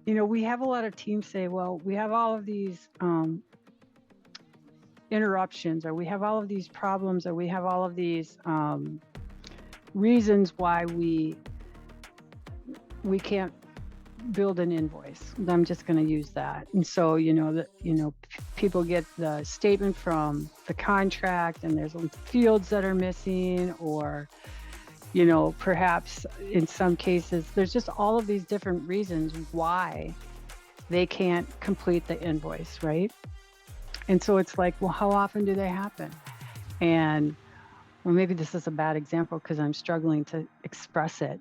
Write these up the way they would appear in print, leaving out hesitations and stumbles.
we have a lot of teams say, well, we have all of these interruptions, or we have all of these problems, or we have all of these reasons why we can't build an invoice. I'm just going to use that. And so, people get the statement from the contract and there's fields that are missing, or, perhaps in some cases, there's just all of these different reasons why they can't complete the invoice, right? And so it's like, well, how often do they happen? And well, maybe this is a bad example because I'm struggling to express it.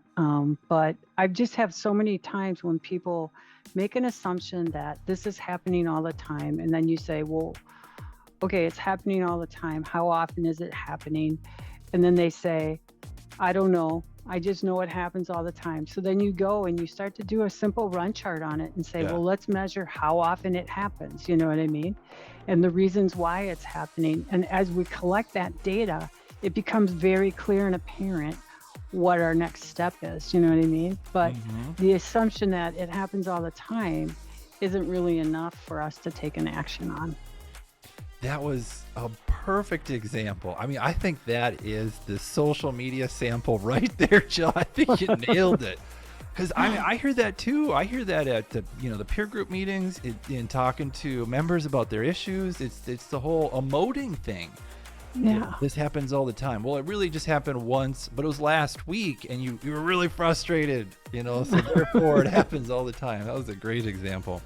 But I just have so many times when people make an assumption that this is happening all the time. And then you say, well, okay, it's happening all the time. How often is it happening? And then they say, I don't know. I just know it happens all the time. So then you go and you start to do a simple run chart on it and say, Yeah. well, let's measure how often it happens. You know what I mean? And the reasons why it's happening. And as we collect that data, it becomes very clear and apparent what our next step is. You know what I mean? But Mhm. the assumption that it happens all the time isn't really enough for us to take an action on. That was a perfect example. I mean, I think that is the social media sample right there, Jill. I think you nailed it. Because I mean, I hear that too. I hear that at the peer group meetings, in talking to members about their issues. It's the whole emoting thing. Yeah. This happens all the time. Well, it really just happened once, but it was last week, and you were really frustrated. So therefore, it happens all the time. That was a great example.